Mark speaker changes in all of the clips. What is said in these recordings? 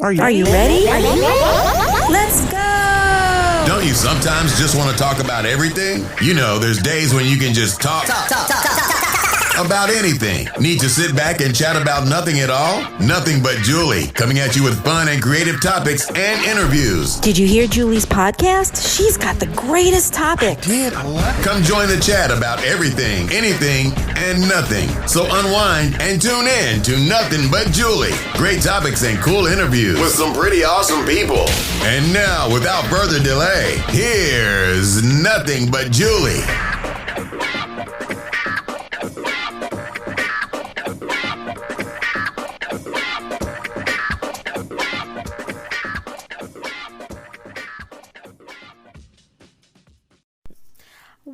Speaker 1: Are you ready? Let's go!
Speaker 2: Don't you sometimes just want to talk about everything? You know, there's days when you can just talk about anything. Need to sit back and chat about nothing at all? Nothing But Julie, coming at you with fun and creative topics and interviews.
Speaker 1: Did you hear Julie's podcast? She's got the greatest topics.
Speaker 2: Come join the chat about everything, anything, and nothing. So unwind and tune in to Nothing But Julie. Great topics and cool interviews with some pretty awesome people. And now, without further delay, here's Nothing But Julie.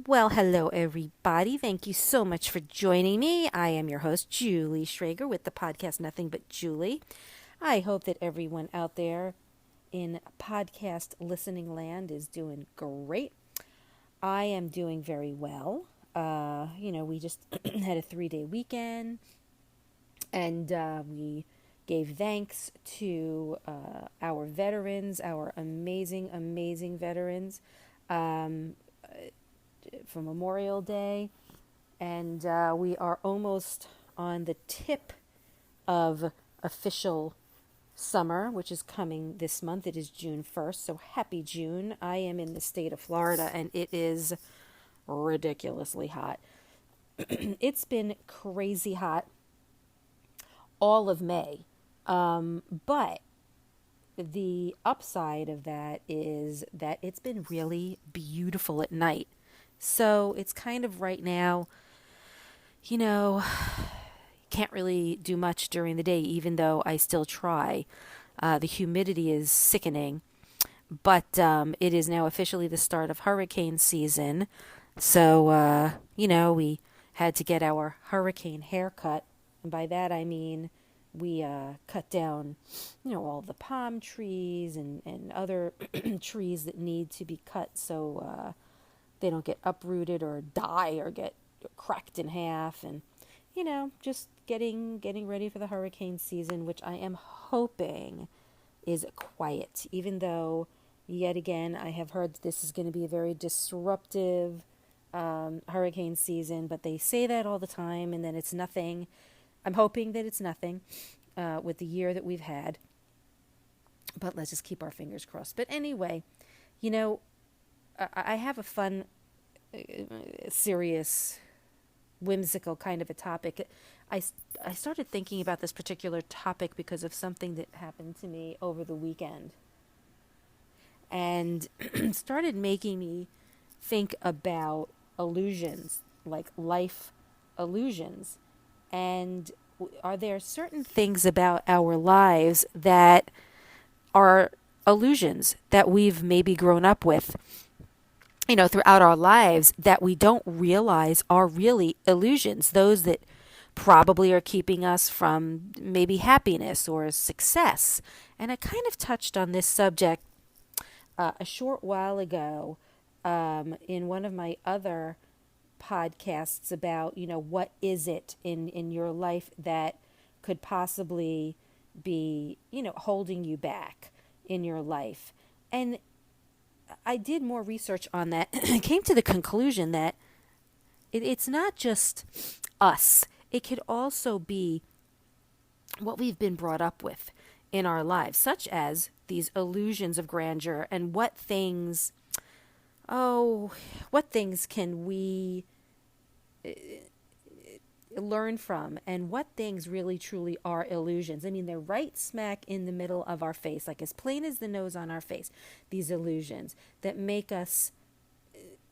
Speaker 3: Well, hello, everybody. Thank you so much for joining me. I am your host, Julie Schrager, with the podcast Nothing But Julie. I hope that everyone out there in podcast listening land is doing great. I am doing very well. We just had a 3-day weekend, and we gave thanks to our veterans, our amazing, amazing veterans, for Memorial Day, and we are almost on the tip of official summer, which is coming this month. It is June 1st, so happy June. I am in the state of Florida, and it is ridiculously hot. It's been crazy hot all of May, but the upside of that is that it's been really beautiful at night. So it's kind of right now, can't really do much during the day, even though I still try. The humidity is sickening, but it is now officially the start of hurricane season. So, we had to get our hurricane haircut. And by that, I mean we cut down, all the palm trees and other trees that need to be cut so they don't get uprooted or die or get cracked in half, and just getting ready for the hurricane season, which I am hoping is quiet, even though yet again I have heard this is going to be a very disruptive hurricane season, but they say that all the time and then it's nothing. I'm hoping that it's nothing with the year that we've had, but let's just keep our fingers crossed. But anyway, I have a fun, serious, whimsical kind of a topic. I started thinking about this particular topic because of something that happened to me over the weekend, and started making me think about illusions, like life illusions. And are there certain things about our lives that are illusions that we've maybe grown up with, throughout our lives, that we don't realize are really illusions, those that probably are keeping us from maybe happiness or success? And I kind of touched on this subject a short while ago in one of my other podcasts about, what is it in your life that could possibly be, holding you back in your life. And I did more research on that and came to the conclusion that it's not just us. It could also be what we've been brought up with in our lives, such as these illusions of grandeur, and what things can we learn from, and what things really truly are illusions. I mean, they're right smack in the middle of our face, like as plain as the nose on our face, these illusions that make us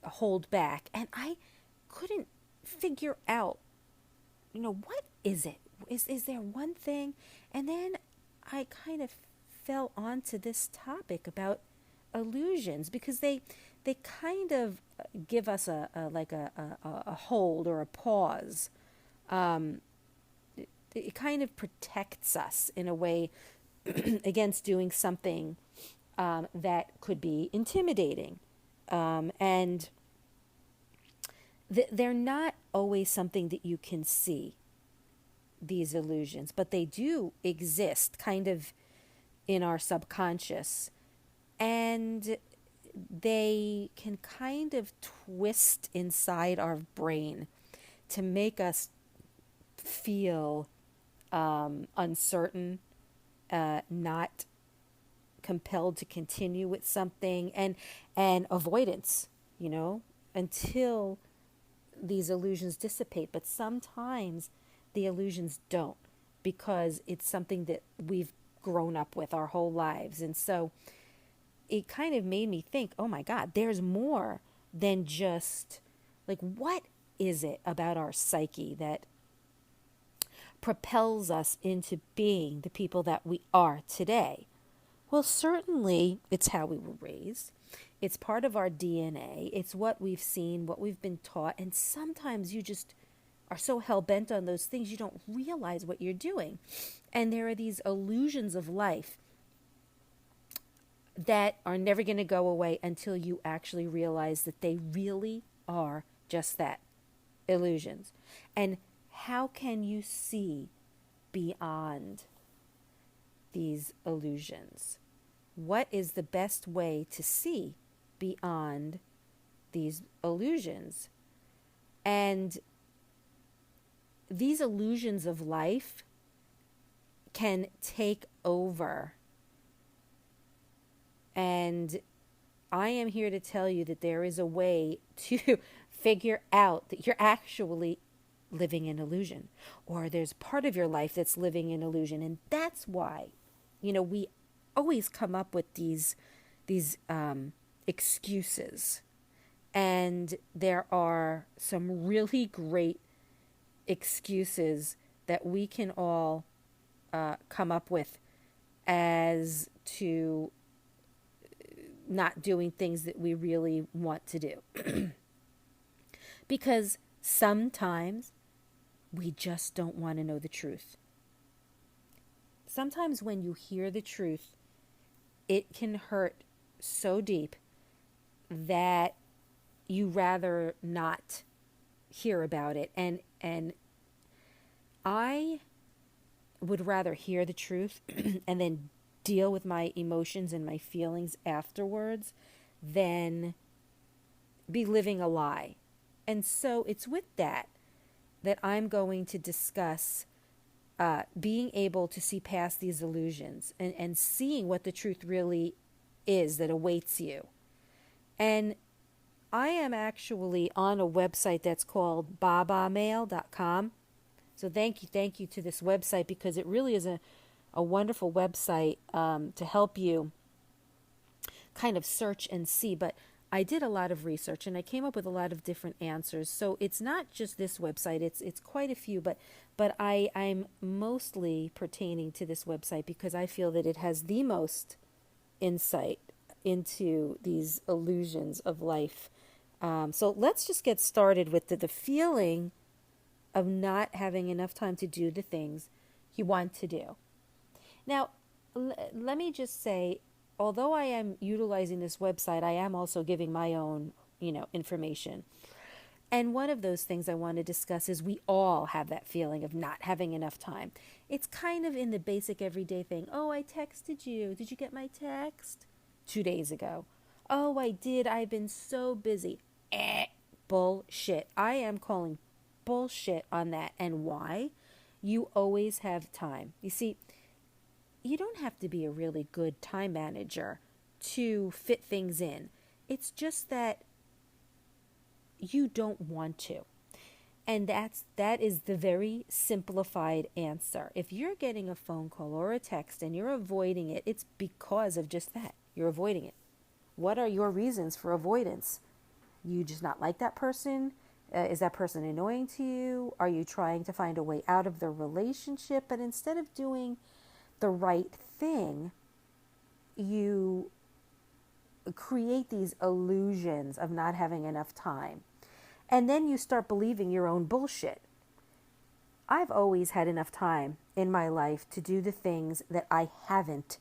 Speaker 3: hold back. And I couldn't figure out, what is it? Is there one thing? And then I kind of fell onto this topic about illusions because they kind of give us a hold or a pause. It kind of protects us in a way against doing something that could be intimidating. And they're not always something that you can see, these illusions, but they do exist kind of in our subconscious, and they can kind of twist inside our brain to make us feel uncertain, not compelled to continue with something, and avoidance, until these illusions dissipate. But sometimes the illusions don't, because it's something that we've grown up with our whole lives. And so it kind of made me think, oh my God, there's more than just, like, what is it about our psyche that propels us into being the people that we are today? Well, certainly it's how we were raised. It's part of our DNA. It's what we've seen, what we've been taught. And sometimes you just are so hell-bent on those things, you don't realize what you're doing. And there are these illusions of life that are never going to go away until you actually realize that they really are just that, illusions. And how can you see beyond these illusions? What is the best way to see beyond these illusions? And these illusions of life can take over. And I am here to tell you that there is a way to figure out that you're actually living in illusion, or there's part of your life that's living in illusion. And that's why, we always come up with these excuses. And there are some really great excuses that we can all come up with as to not doing things that we really want to do. Because sometimes we just don't want to know the truth. Sometimes when you hear the truth, it can hurt so deep that you rather not hear about it. And I would rather hear the truth and then deal with my emotions and my feelings afterwards than be living a lie. And so it's with that I'm going to discuss being able to see past these illusions and seeing what the truth really is that awaits you. And I am actually on a website that's called babamail.com. So thank you to this website, because it really is a wonderful website to help you kind of search and see. But I did a lot of research and I came up with a lot of different answers. So it's not just this website, it's quite a few, but I'm mostly pertaining to this website because I feel that it has the most insight into these illusions of life. So let's just get started with the feeling of not having enough time to do the things you want to do. Now, let me just say, although I am utilizing this website, I am also giving my own, information. And one of those things I want to discuss is we all have that feeling of not having enough time. It's kind of in the basic everyday thing. Oh, I texted you. Did you get my text? 2 days ago. Oh, I did. I've been so busy. Bullshit. I am calling bullshit on that. And why? You always have time. You see, you don't have to be a really good time manager to fit things in. It's just that you don't want to. And that is the very simplified answer. If you're getting a phone call or a text and you're avoiding it, it's because of just that. You're avoiding it. What are your reasons for avoidance? You just not like that person? Is that person annoying to you? Are you trying to find a way out of the relationship? But instead of doing the right thing, you create these illusions of not having enough time. And then you start believing your own bullshit. I've always had enough time in my life to do the things that I haven't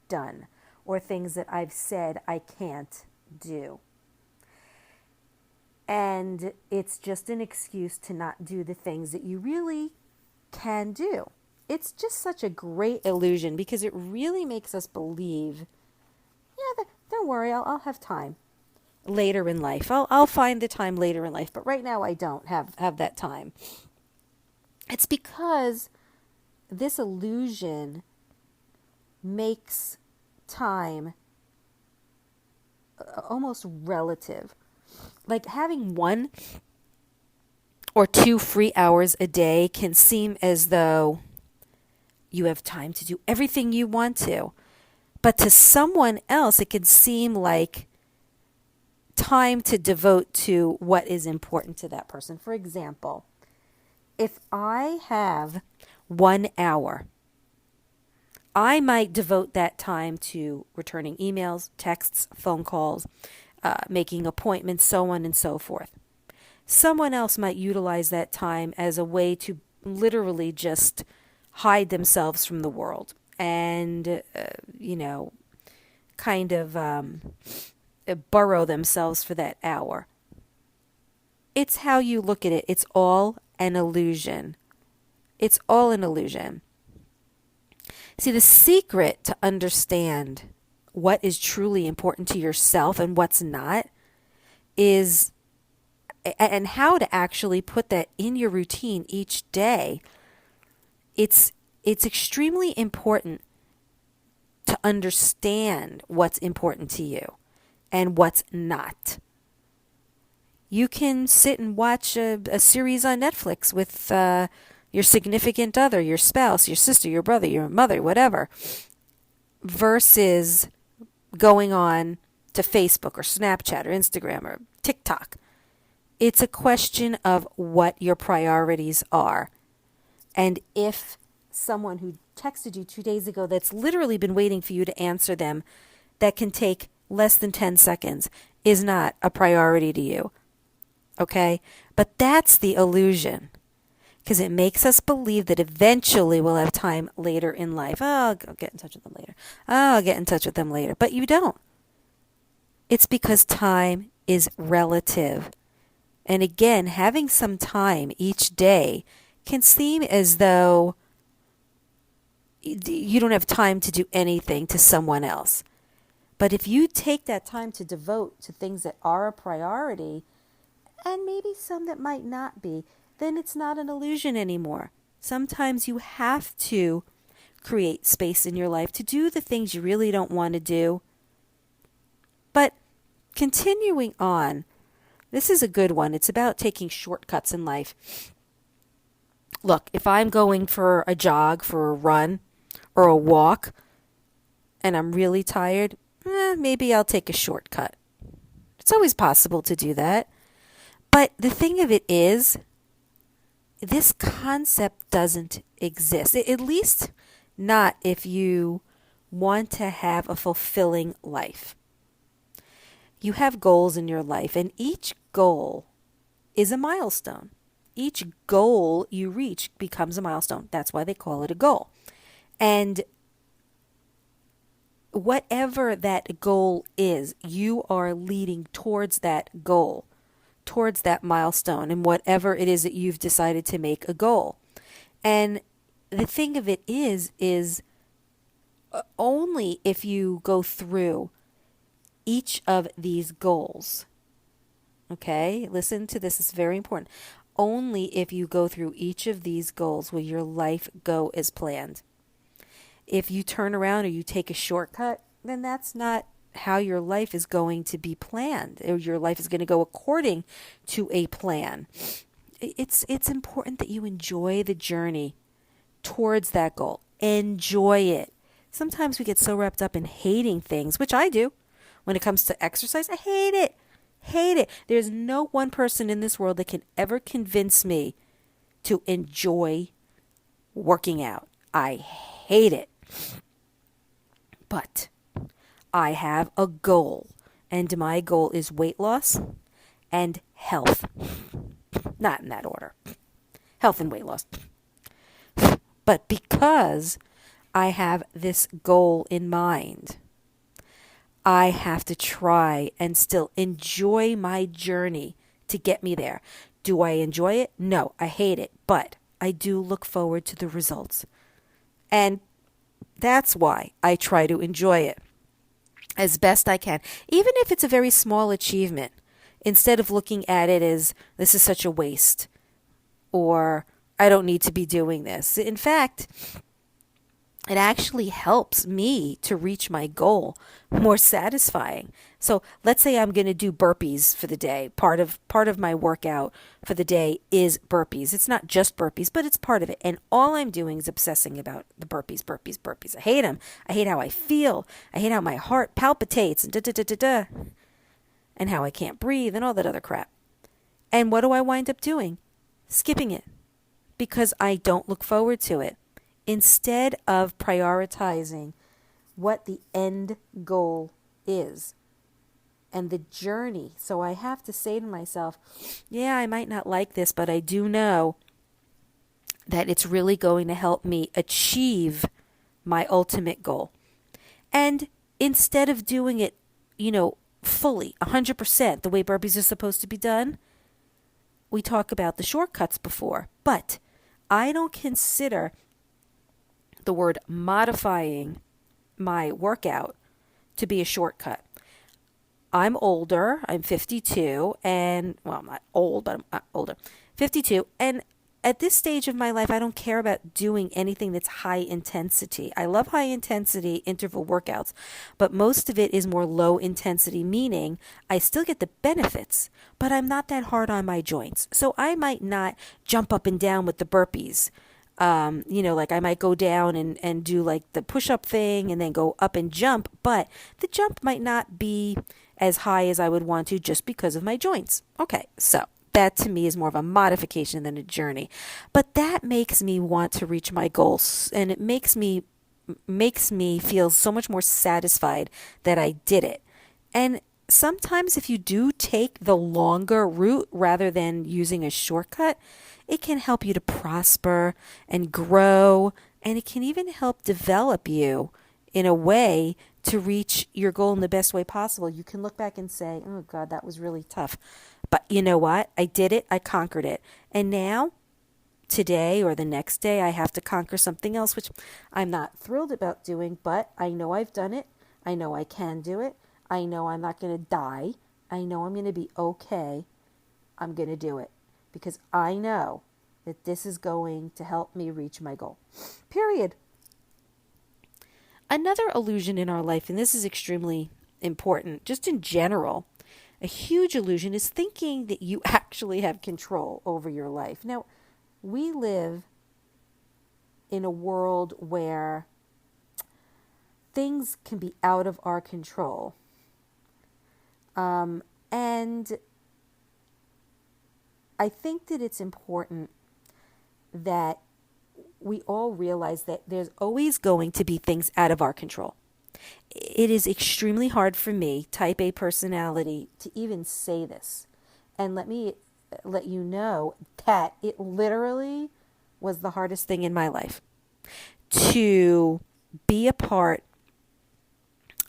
Speaker 3: done, or things that I've said I can't do. And it's just an excuse to not do the things that you really can do. it's just such a great illusion because it really makes us believe, yeah, don't worry, I'll have time later in life. I'll find the time later in life, but right now I don't have that time. It's because this illusion makes time almost relative. Like having 1 or 2 free hours a day can seem as though you have time to do everything you want to. But to someone else, it can seem like time to devote to what is important to that person. For example, if I have 1 hour, I might devote that time to returning emails, texts, phone calls, making appointments, so on and so forth. Someone else might utilize that time as a way to literally just hide themselves from the world and, kind of burrow themselves for that hour. It's how you look at it. It's all an illusion. It's all an illusion. See, the secret to understand what is truly important to yourself and what's not is, and how to actually put that in your routine each day. It's extremely important to understand what's important to you and what's not. You can sit and watch a series on Netflix with your significant other, your spouse, your sister, your brother, your mother, whatever, versus going on to Facebook or Snapchat or Instagram or TikTok. It's a question of what your priorities are. And if someone who texted you 2 days ago that's literally been waiting for you to answer them, that can take less than 10 seconds, is not a priority to you. Okay? But that's the illusion. Because it makes us believe that eventually we'll have time later in life. Oh, I'll get in touch with them later. Oh, I'll get in touch with them later. But you don't. It's because time is relative. And again, having some time each day can seem as though you don't have time to do anything to someone else. But if you take that time to devote to things that are a priority, and maybe some that might not be, then it's not an illusion anymore. Sometimes you have to create space in your life to do the things you really don't want to do. But continuing on, this is a good one. It's about taking shortcuts in life. Look, if I'm going for a jog, for a run, or a walk, and I'm really tired, maybe I'll take a shortcut. It's always possible to do that. But the thing of it is, this concept doesn't exist. At least not if you want to have a fulfilling life. You have goals in your life, and each goal is a milestone. Each goal you reach becomes a milestone. That's why they call it a goal. And whatever that goal is, you are leading towards that goal, towards that milestone, and whatever it is that you've decided to make a goal. And the thing of it is only if you go through each of these goals, okay, listen to this, it's very important. Only if you go through each of these goals will your life go as planned. If you turn around or you take a shortcut, then that's not how your life is going to be planned, or your life is going to go according to a plan. It's important that you enjoy the journey towards that goal. Enjoy it. Sometimes we get so wrapped up in hating things, which I do. When it comes to exercise, I hate it. Hate it. There's no one person in this world that can ever convince me to enjoy working out. I hate it. But I have a goal, and my goal is weight loss and health. Not in that order. Health and weight loss. But because I have this goal in mind, I have to try and still enjoy my journey to get me there. Do I enjoy it? No, I hate it, but I do look forward to the results. And that's why I try to enjoy it as best I can, even if it's a very small achievement, instead of looking at it as this is such a waste or I don't need to be doing this. In fact, it actually helps me to reach my goal more satisfying. So let's say I'm going to do burpees for the day. Part of my workout for the day is burpees. It's not just burpees, but it's part of it. And all I'm doing is obsessing about the burpees. I hate them. I hate how I feel. I hate how my heart palpitates and da-da-da-da-da. And how I can't breathe and all that other crap. And what do I wind up doing? Skipping it. Because I don't look forward to it. Instead of prioritizing what the end goal is and the journey. So I have to say to myself, yeah, I might not like this, but I do know that it's really going to help me achieve my ultimate goal. And instead of doing it, fully, 100%, the way burpees are supposed to be done, we talk about the shortcuts before, but I don't consider the word modifying my workout to be a shortcut. I'm older. I'm 52 and, well, I'm not old, but I'm older. 52. And at this stage of my life, I don't care about doing anything that's high intensity. I love high intensity interval workouts, but most of it is more low intensity, meaning I still get the benefits, but I'm not that hard on my joints. So I might not jump up and down with the burpees. Like I might go down and do like the push-up thing and then go up and jump, but the jump might not be as high as I would want to just because of my joints. Okay, so that to me is more of a modification than a journey. But that makes me want to reach my goals, and it makes me feel so much more satisfied that I did it. And sometimes if you do take the longer route rather than using a shortcut, it can help you to prosper and grow, and it can even help develop you in a way to reach your goal in the best way possible. You can look back and say, oh God, that was really tough. But you know what? I did it. I conquered it. And now, today or the next day, I have to conquer something else, which I'm not thrilled about doing, but I know I've done it. I know I can do it. I know I'm not going to die. I know I'm going to be okay. I'm going to do it because I know that this is going to help me reach my goal. Period. Another illusion in our life, and this is extremely important, just in general, a huge illusion is thinking that you actually have control over your life. Now, we live in a world where things can be out of our control. And I think that it's important that we all realize that there's always going to be things out of our control. It is extremely hard for me, type A personality, to even say this. And let me let you know that it literally was the hardest thing in my life to be a part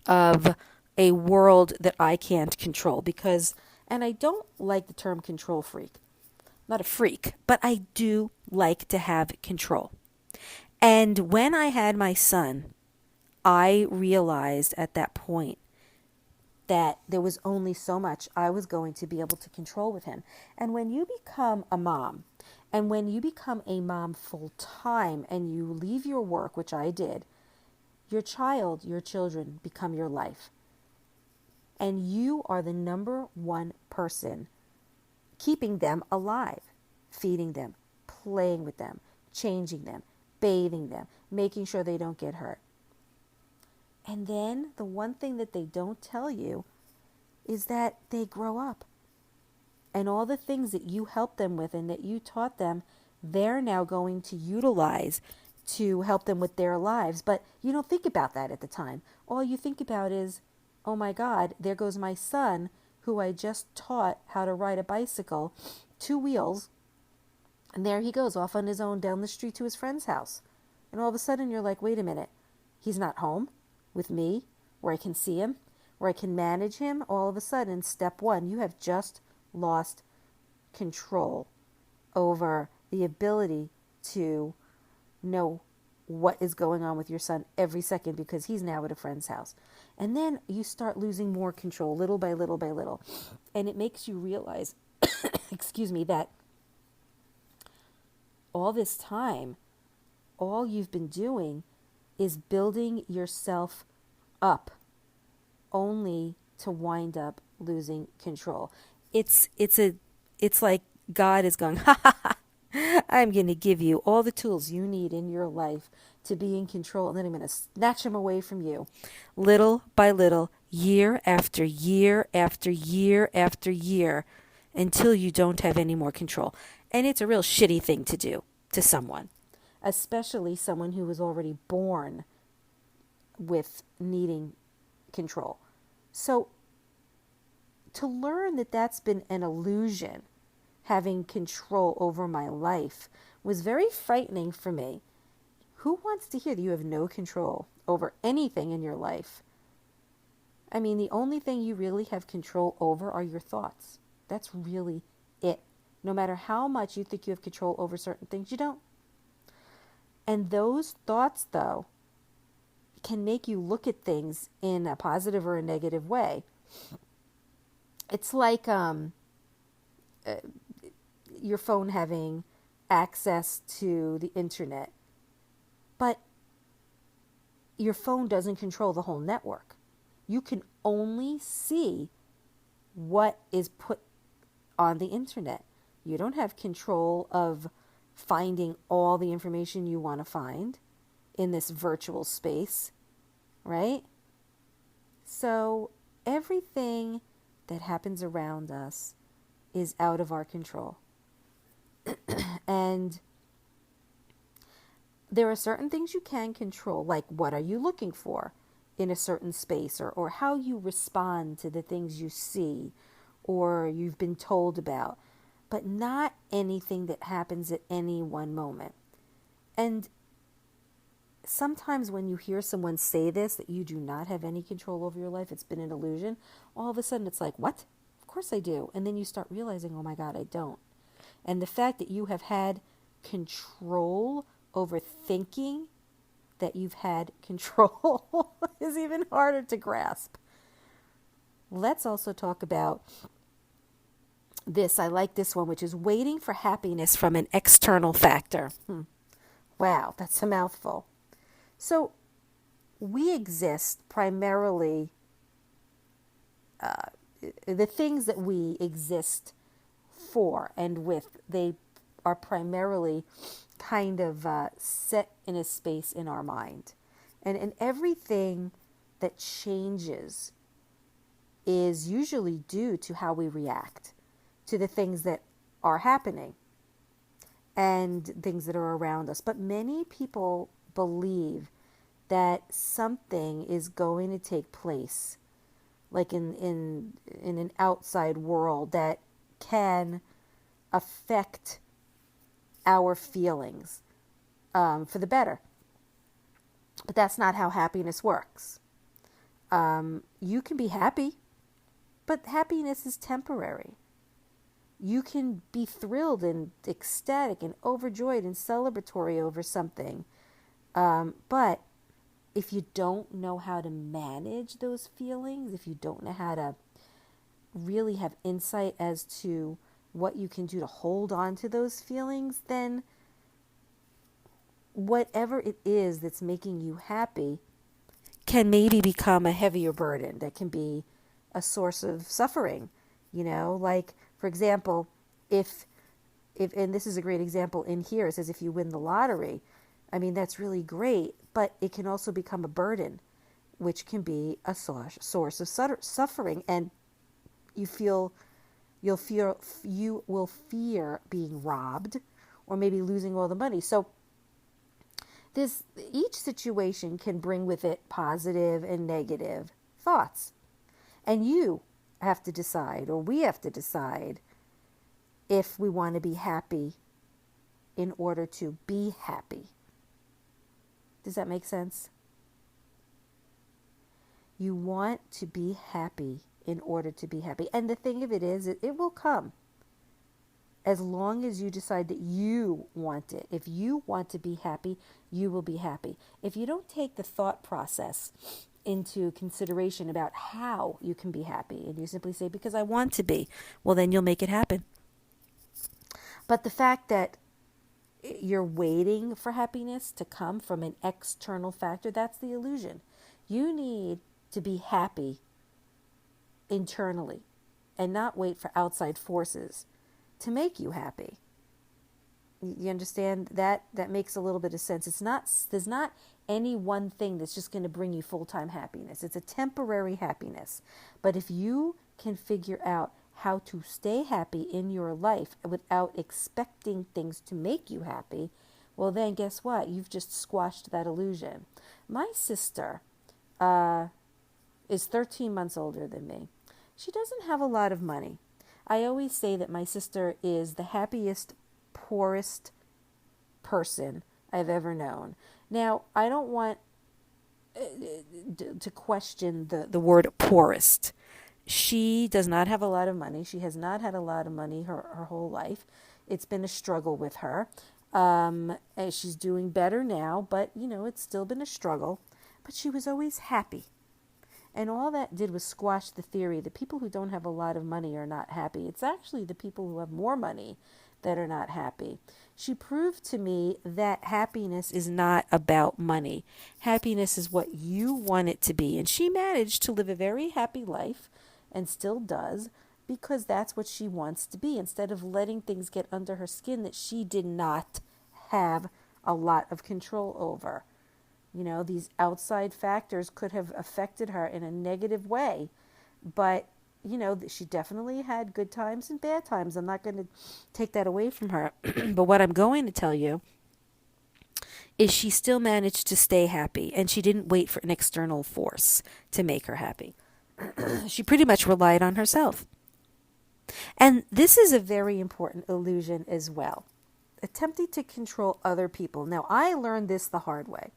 Speaker 3: of a world that I can't control because, and I don't like the term control freak. Not a freak, but I do like to have control. And when I had my son, I realized at that point that there was only so much I was going to be able to control with him. And when you become a mom, and when you become a mom full time and you leave your work, which I did, your children become your life. And you are the number one person keeping them alive, feeding them, playing with them, changing them, bathing them, making sure they don't get hurt. And then the one thing that they don't tell you is that they grow up. And all the things that you helped them with and that you taught them, they're now going to utilize to help them with their lives. But you don't think about that at the time. All you think about is, oh my God, there goes my son who I just taught how to ride a bicycle, 2 wheels, and there he goes off on his own down the street to his friend's house. And all of a sudden you're like, wait a minute, he's not home with me where I can see him, where I can manage him. All of a sudden, step one, you have just lost control over the ability to know what is going on with your son every second because he's now at a friend's house. And then you start losing more control little by little by little. And it makes you realize, excuse me, that all this time, all you've been doing is building yourself up only to wind up losing control. It's like God is going, ha ha ha, I'm going to give you all the tools you need in your life to be in control, and then I'm going to snatch them away from you little by little, year after year after year after year, until you don't have any more control. And it's a real shitty thing to do to someone, especially someone who was already born with needing control. So to learn that that's been an illusion, having control over my life, was very frightening for me. Who wants to hear that you have no control over anything in your life? I mean, the only thing you really have control over are your thoughts. That's really it. No matter how much you think you have control over certain things, you don't. And those thoughts, though, can make you look at things in a positive or a negative way. It's like your phone having access to the internet, but your phone doesn't control the whole network. You can only see what is put on the internet. You don't have control of finding all the information you want to find in this virtual space, right? So everything that happens around us is out of our control. And there are certain things you can control, like what are you looking for in a certain space, or how you respond to the things you see or you've been told about, but not anything that happens at any one moment. And sometimes when you hear someone say this, that you do not have any control over your life, it's been an illusion, all of a sudden it's like, what? Of course I do. And then you start realizing, oh my God, I don't. And the fact that you have had control over thinking that you've had control is even harder to grasp. Let's also talk about this. I like this one, which is waiting for happiness from an external factor. Wow, that's a mouthful. So we exist primarily, the things that we exist for and with, they are primarily kind of set in a space in our mind. And everything that changes is usually due to how we react to the things that are happening and things that are around us. But many people believe that something is going to take place, like in an outside world, that can affect our feelings for the better. But that's not how happiness works. You can be happy, but happiness is temporary. You can be thrilled and ecstatic and overjoyed and celebratory over something. But if you don't know how to manage those feelings, if you don't know how to really have insight as to what you can do to hold on to those feelings, then whatever it is that's making you happy can maybe become a heavier burden that can be a source of suffering. You know, like, for example, if and this is a great example in here, it says if you win the lottery, I mean, that's really great, but it can also become a burden, which can be a source of suffering, and you will fear being robbed or maybe losing all the money. So each situation can bring with it positive and negative thoughts. And you have to decide, or we have to decide, if we want to be happy in order to be happy. Does that make sense? You want to be happy in order to be happy. And the thing of it is, it will come. As long as you decide that you want it. If you want to be happy, you will be happy. If you don't take the thought process into consideration about how you can be happy, and you simply say, because I want to be, well, then you'll make it happen. But the fact that you're waiting for happiness to come from an external factor, that's the illusion. You need to be happy internally and not wait for outside forces to make you happy. You understand that? That makes a little bit of sense. There's not any one thing that's just going to bring you full-time happiness. It's a temporary happiness. But if you can figure out how to stay happy in your life without expecting things to make you happy, well then guess what? You've just squashed that illusion. My sister is 13 months older than me. She doesn't have a lot of money. I always say that my sister is the happiest, poorest person I've ever known. Now, I don't want to question the word poorest. She does not have a lot of money. She has not had a lot of money her whole life. It's been a struggle with her. And she's doing better now, but, it's still been a struggle. But she was always happy. And all that did was squash the theory that people who don't have a lot of money are not happy. It's actually the people who have more money that are not happy. She proved to me that happiness is not about money. Happiness is what you want it to be. And she managed to live a very happy life, and still does, because that's what she wants to be, instead of letting things get under her skin that she did not have a lot of control over. These outside factors could have affected her in a negative way, but she definitely had good times and bad times. I'm not going to take that away from her. But what I'm going to tell you is she still managed to stay happy, and she didn't wait for an external force to make her happy. She pretty much relied on herself. And this is a very important illusion as well. Attempting to control other people. Now, I learned this the hard way.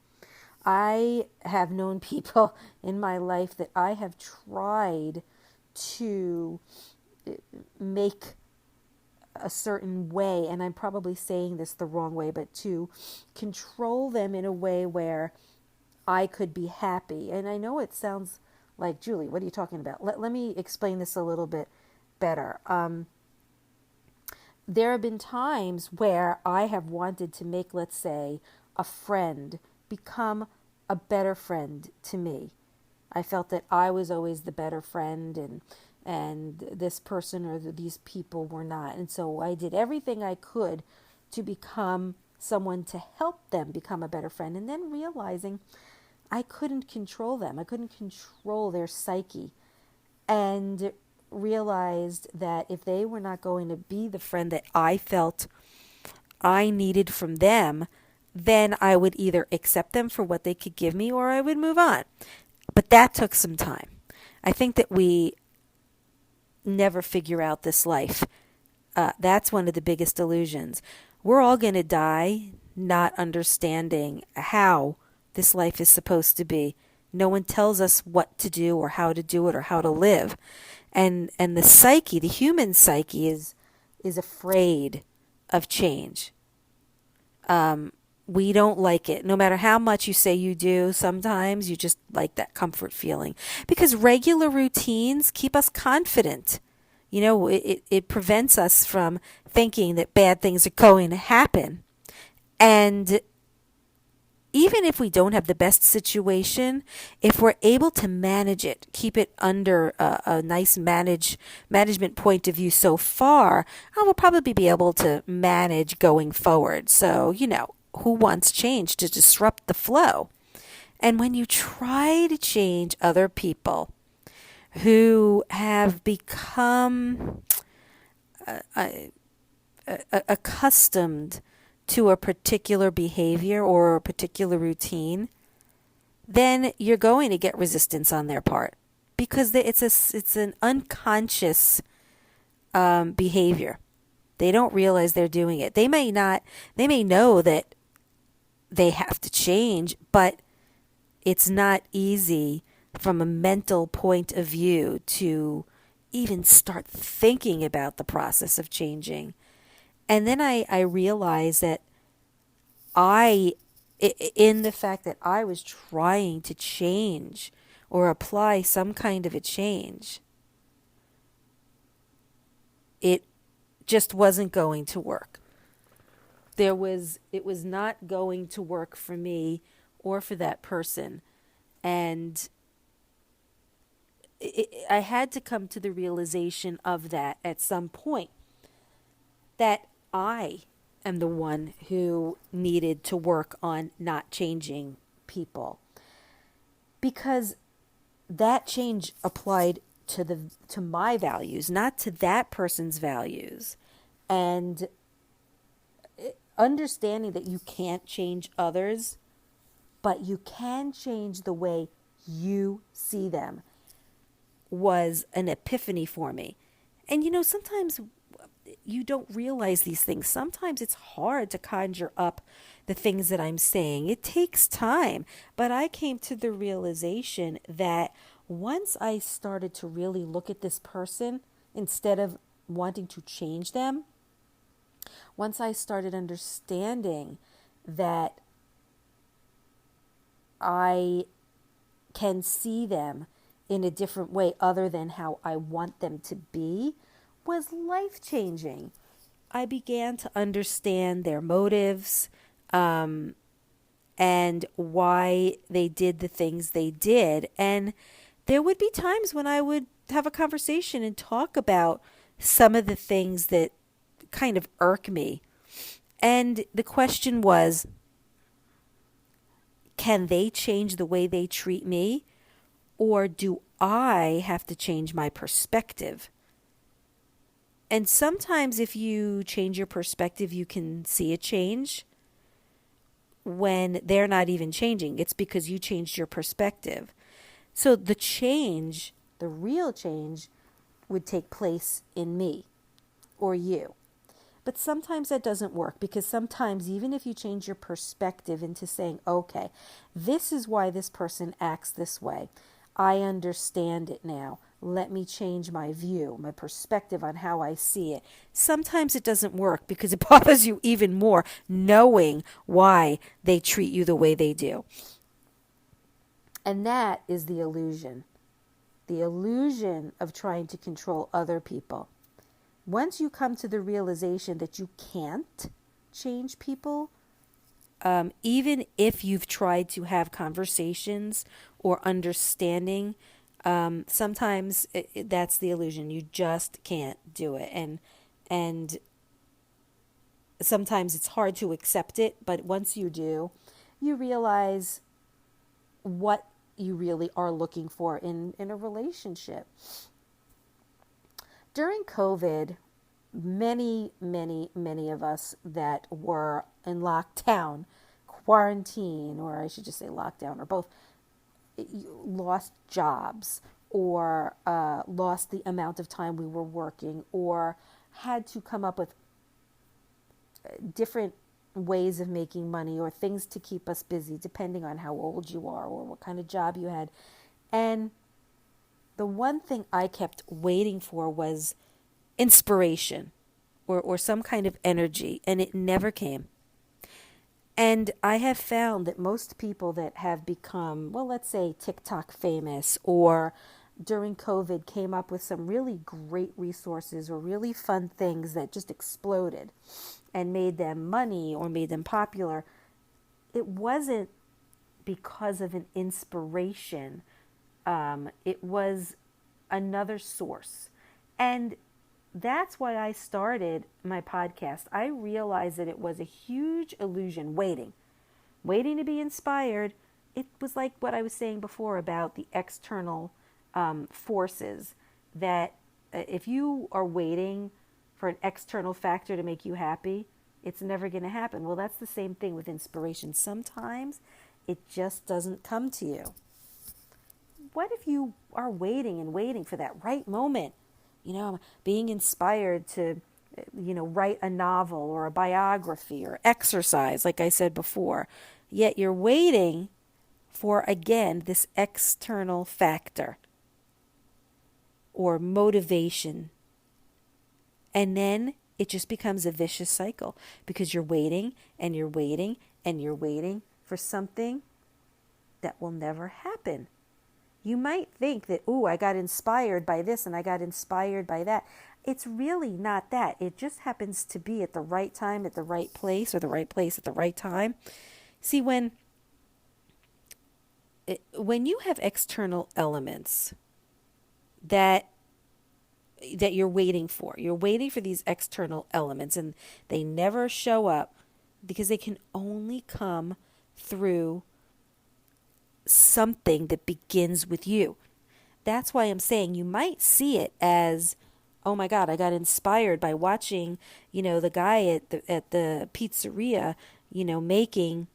Speaker 3: I have known people in my life that I have tried to make a certain way, and I'm probably saying this the wrong way, but to control them in a way where I could be happy. And I know it sounds like, Julie, what are you talking about? Let me explain this a little bit better. There have been times where I have wanted to make, let's say, a friend become a better friend to me. I felt that I was always the better friend, and this person or these people were not. And so I did everything I could to become someone to help them become a better friend, and then realizing I couldn't control them. I couldn't control their psyche, and realized that if they were not going to be the friend that I felt I needed from them, then I would either accept them for what they could give me, or I would move on. But that took some time. I think that we never figure out this life. That's one of the biggest illusions. We're all going to die not understanding how this life is supposed to be. No one tells us what to do or how to do it or how to live. And the psyche, the human psyche is afraid of change. We don't like it. No matter how much you say you do, sometimes you just like that comfort feeling. Because regular routines keep us confident. It prevents us from thinking that bad things are going to happen. And even if we don't have the best situation, if we're able to manage it, keep it under a nice management point of view so far, we'll probably be able to manage going forward. So, who wants change to disrupt the flow? And when you try to change other people who have become accustomed to a particular behavior or a particular routine, then you're going to get resistance on their part, because it's an unconscious behavior. They don't realize they're doing it. They may know that they have to change, but it's not easy from a mental point of view to even start thinking about the process of changing. And then I realized that in the fact that I was trying to change or apply some kind of a change, it just wasn't going to work. It was not going to work for me or for that person. And I had to come to the realization of that at some point, that I am the one who needed to work on not changing people, because that change applied to my values, not to that person's values. And understanding that you can't change others, but you can change the way you see them, was an epiphany for me. And sometimes you don't realize these things. Sometimes it's hard to conjure up the things that I'm saying. It takes time. But I came to the realization that once I started to really look at this person instead of wanting to change them, once I started understanding that I can see them in a different way other than how I want them to be, was life-changing. I began to understand their motives, and why they did the things they did. And there would be times when I would have a conversation and talk about some of the things that kind of irk me. And the question was, can they change the way they treat me? Or do I have to change my perspective? And sometimes if you change your perspective, you can see a change when they're not even changing. It's because you changed your perspective. So the change, the real change, would take place in me or you. But sometimes that doesn't work, because sometimes even if you change your perspective into saying, okay, this is why this person acts this way. I understand it now. Let me change my view, my perspective on how I see it. Sometimes it doesn't work because it bothers you even more knowing why they treat you the way they do. And that is the illusion of trying to control other people. Once you come to the realization that you can't change people, even if you've tried to have conversations or understanding, sometimes that's the illusion. You just can't do it. And sometimes it's hard to accept it, but once you do, you realize what you really are looking for in a relationship. During COVID, many of us that were in lockdown, quarantine, or I should just say lockdown, or both, lost jobs, or lost the amount of time we were working, or had to come up with different ways of making money or things to keep us busy, depending on how old you are or what kind of job you had. And the one thing I kept waiting for was inspiration or some kind of energy, and it never came. And I have found that most people that have become, well, let's say TikTok famous, or during COVID came up with some really great resources or really fun things that just exploded and made them money or made them popular, it wasn't because of an inspiration. It was another source. And that's why I started my podcast. I realized that it was a huge illusion, waiting to be inspired. It was like what I was saying before about the external forces, that if you are waiting for an external factor to make you happy, it's never going to happen. Well, that's the same thing with inspiration. Sometimes it just doesn't come to you. What if you are waiting for that right moment? Being inspired to, write a novel or a biography or exercise, like I said before. Yet you're waiting for, again, this external factor or motivation. And then it just becomes a vicious cycle because you're waiting and you're waiting and you're waiting for something that will never happen. You might think that, ooh, I got inspired by this and I got inspired by that. It's really not that. It just happens to be at the right time, at the right place, or the right place at the right time. See, when you have external elements that you're waiting for these external elements, and they never show up because they can only come through something that begins with you. That's why I'm saying you might see it as, oh my God, I got inspired by watching, the guy at the pizzeria, making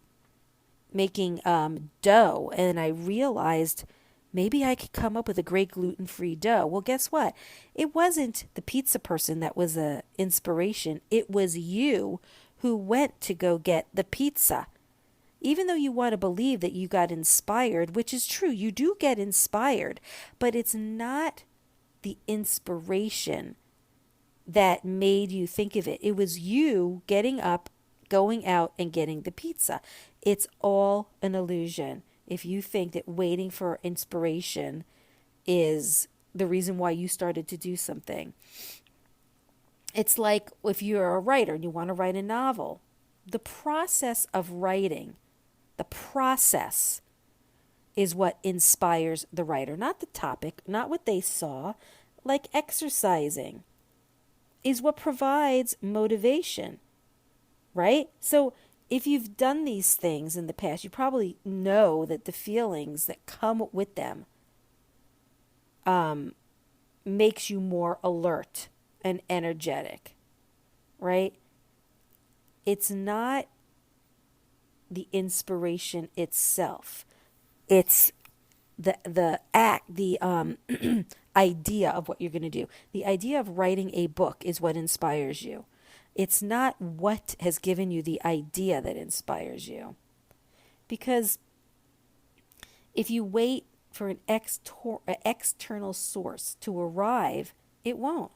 Speaker 3: dough, and I realized maybe I could come up with a great gluten-free dough. Well, guess what? It wasn't the pizza person that was an inspiration. It was you who went to go get the pizza. Even though you want to believe that you got inspired, which is true, you do get inspired, but it's not the inspiration that made you think of it. It was you getting up, going out, and getting the pizza. It's all an illusion if you think that waiting for inspiration is the reason why you started to do something. It's like if you're a writer and you want to write a novel, the process of writing, the process is what inspires the writer, not the topic, not what they saw. Like exercising is what provides motivation, right? So if you've done these things in the past, you probably know that the feelings that come with them makes you more alert and energetic, right? It's not the inspiration itself. It's the act, the idea of what you're going to do. The idea of writing a book is what inspires you. It's not what has given you the idea that inspires you. Because if you wait for an external source to arrive, it won't.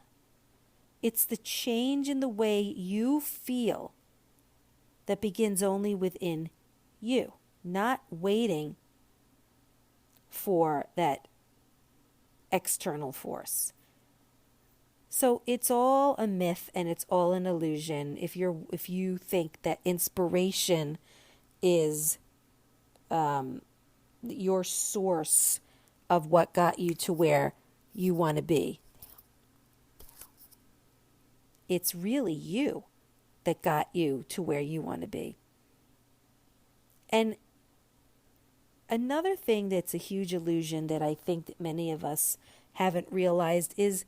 Speaker 3: It's the change in the way you feel that begins only within you, not waiting for that external force. So it's all a myth and it's all an illusion if you think that inspiration is your source of what got you to where you want to be. It's really you that got you to where you want to be. And another thing that's a huge illusion that I think that many of us haven't realized is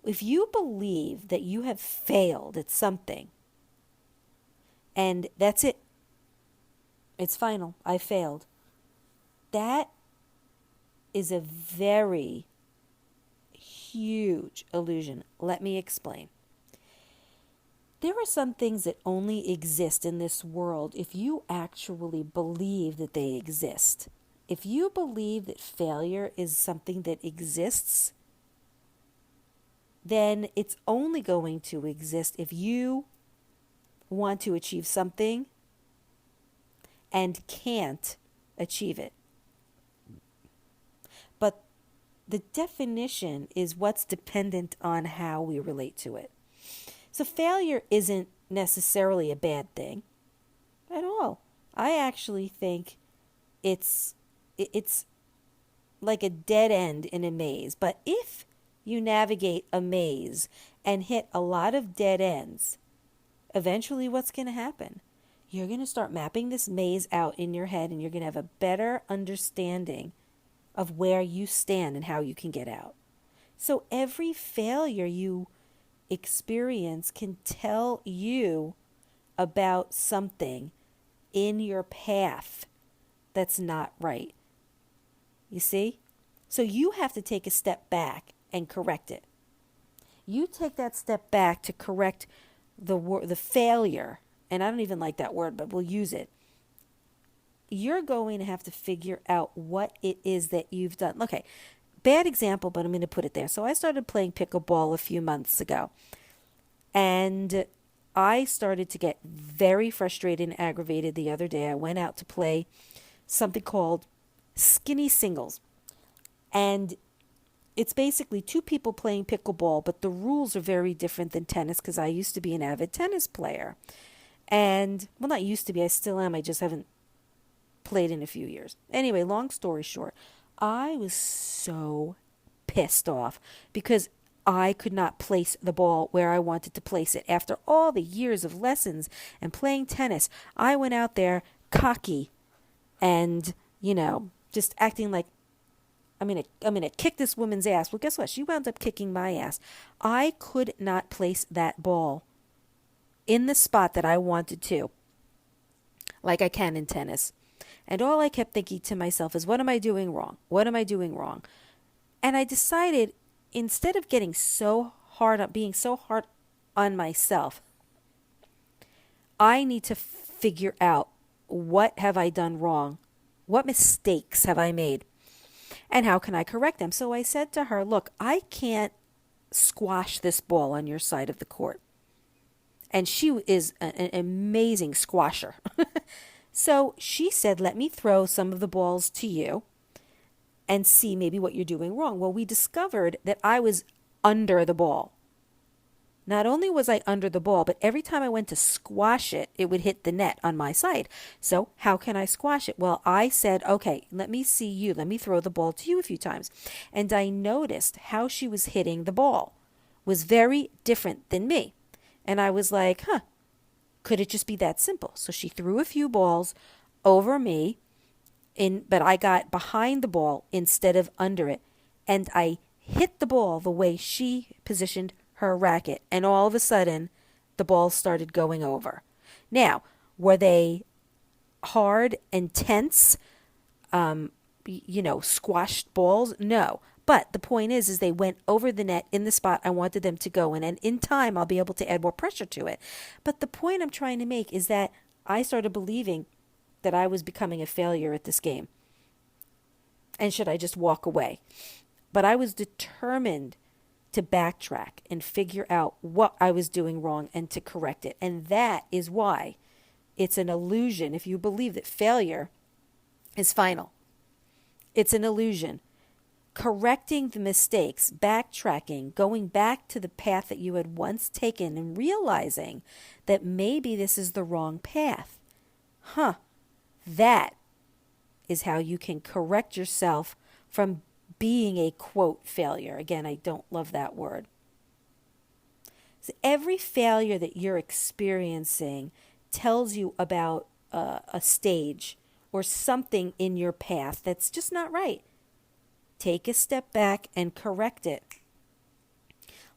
Speaker 3: if you believe that you have failed at something and that's it, it's final, I failed, that is a very huge illusion. Let me explain. There are some things that only exist in this world if you actually believe that they exist. If you believe that failure is something that exists, then it's only going to exist if you want to achieve something and can't achieve it. But the definition is what's dependent on how we relate to it. So failure isn't necessarily a bad thing at all. I actually think it's like a dead end in a maze. But if you navigate a maze and hit a lot of dead ends, eventually what's going to happen? You're going to start mapping this maze out in your head and you're going to have a better understanding of where you stand and how you can get out. So every failure you experience can tell you about something in your path that's not right. You see? So you have to take a step back and correct it. You take that step back to correct the failure, and I don't even like that word, but we'll use it. You're going to have to figure out what it is that you've done. Okay, bad example, but I'm going to put it there. So I started playing pickleball a few months ago. And I started to get very frustrated and aggravated the other day. I went out to play something called skinny singles. And it's basically two people playing pickleball, but the rules are very different than tennis because I used to be an avid tennis player. And, well, not used to be, I still am. I just haven't played in a few years. Anyway, long story short, I was so pissed off because I could not place the ball where I wanted to place it. After all the years of lessons and playing tennis, I went out there cocky and, just acting like I'm gonna kick this woman's ass. Well, guess what? She wound up kicking my ass. I could not place that ball in the spot that I wanted to, like I can in tennis. And all I kept thinking to myself is, what am I doing wrong? What am I doing wrong? And I decided, instead of being so hard on myself, I need to figure out, what have I done wrong? What mistakes have I made? And how can I correct them? So I said to her, look, I can't squash this ball on your side of the court. And she is an amazing squasher. So she said, let me throw some of the balls to you and see maybe what you're doing wrong. Well, we discovered that I was under the ball. Not only was I under the ball, but every time I went to squash it, it would hit the net on my side. So how can I squash it? Well, I said, okay, let me see you. Let me throw the ball to you a few times. And I noticed how she was hitting the ball was very different than me. And I was like, could it just be that simple? So she threw a few balls over me, but I got behind the ball instead of under it. And I hit the ball the way she positioned her racket, and all of a sudden the ball started going over. Now, were they hard and tense, squashed balls? No. But the point is they went over the net in the spot I wanted them to go in, and in time I'll be able to add more pressure to it. But the point I'm trying to make is that I started believing that I was becoming a failure at this game. And should I just walk away? But I was determined to backtrack and figure out what I was doing wrong and to correct it. And that is why it's an illusion if you believe that failure is final. It's an illusion. Correcting the mistakes, backtracking, going back to the path that you had once taken and realizing that maybe this is the wrong path. That is how you can correct yourself from being a, quote, failure. Again, I don't love that word. So every failure that you're experiencing tells you about a stage or something in your path that's just not right. Take a step back and correct it.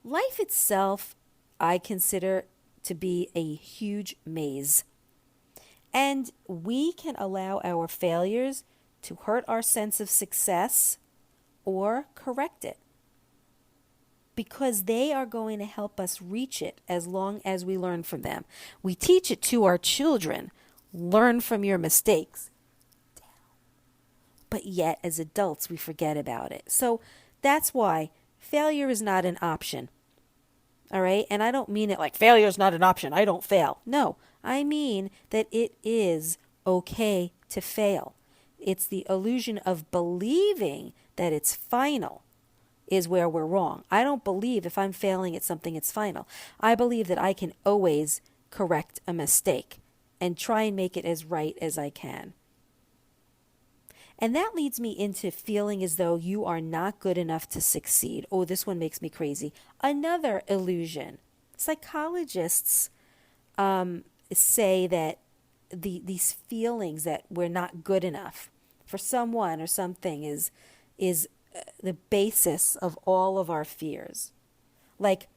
Speaker 3: Life itself, I consider to be a huge maze. And we can allow our failures to hurt our sense of success or correct it, because they are going to help us reach it as long as we learn from them. We teach it to our children, learn from your mistakes. But yet, as adults, we forget about it. So that's why failure is not an option. All right? And I don't mean it like failure is not an option. I don't fail. No, I mean that it is okay to fail. It's the illusion of believing that it's final is where we're wrong. I don't believe if I'm failing at something, it's final. I believe that I can always correct a mistake and try and make it as right as I can. And that leads me into feeling as though you are not good enough to succeed. Oh, this one makes me crazy. Another illusion. Psychologists say that these feelings that we're not good enough for someone or something is the basis of all of our fears. Like,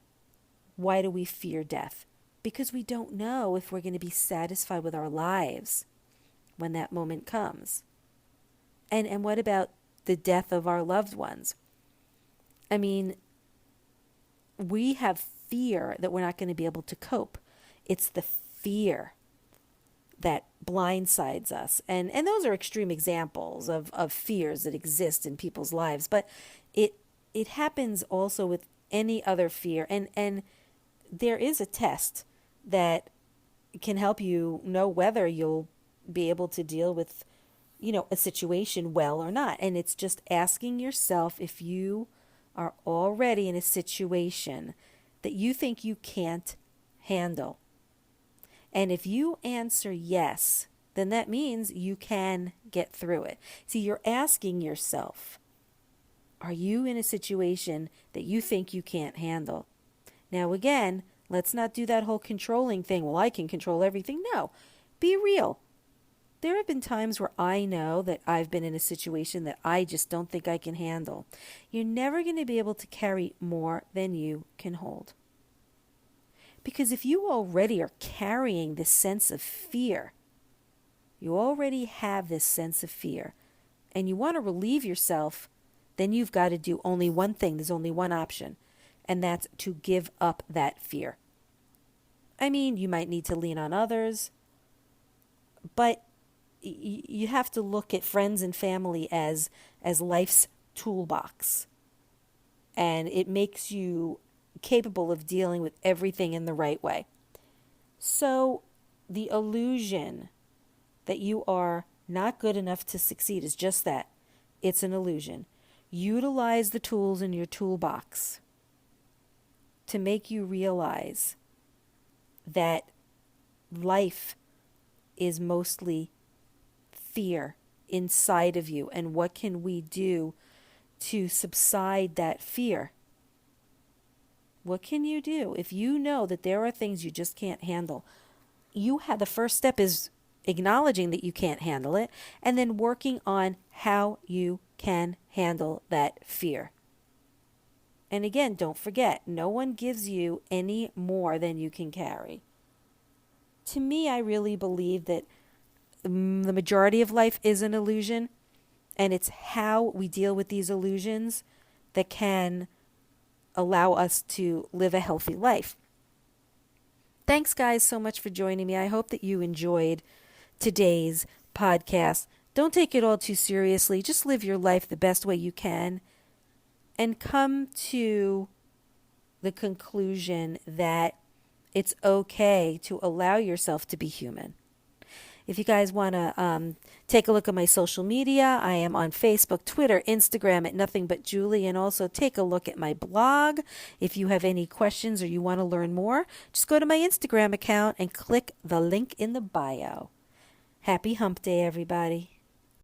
Speaker 3: why do we fear death? Because we don't know if we're going to be satisfied with our lives when that moment comes. And what about the death of our loved ones? I mean, we have fear that we're not going to be able to cope. It's the fear that blindsides us. And those are extreme examples of fears that exist in people's lives. But it happens also with any other fear. And there is a test that can help you know whether you'll be able to deal with, a situation well or not. And it's just asking yourself if you are already in a situation that you think you can't handle. And if you answer yes, then that means you can get through it. See, you're asking yourself, are you in a situation that you think you can't handle? Now, again, let's not do that whole controlling thing. Well, I can control everything. No, be real. There have been times where I know that I've been in a situation that I just don't think I can handle. You're never going to be able to carry more than you can hold. Because if you already are carrying this sense of fear, you already have this sense of fear, and you want to relieve yourself, then you've got to do only one thing. There's only one option, and that's to give up that fear. I mean, you might need to lean on others, but you have to look at friends and family as life's toolbox. And it makes you capable of dealing with everything in the right way. So the illusion that you are not good enough to succeed is just that. It's an illusion. Utilize the tools in your toolbox to make you realize that life is mostly fear inside of you, and what can we do to subside that fear? What can you do if you know that there are things you just can't handle? The first step is acknowledging that you can't handle it, and then working on how you can handle that fear. And again, don't forget, no one gives you any more than you can carry. To me, I really believe that the majority of life is an illusion, and it's how we deal with these illusions that can allow us to live a healthy life. Thanks, guys, so much for joining me. I hope that you enjoyed today's podcast. Don't take it all too seriously. Just live your life the best way you can, and come to the conclusion that it's okay to allow yourself to be human. If you guys want to take a look at my social media, I am on Facebook, Twitter, Instagram at Nothing But Julie, and also take a look at my blog. If you have any questions or you want to learn more, just go to my Instagram account and click the link in the bio. Happy Hump Day, everybody.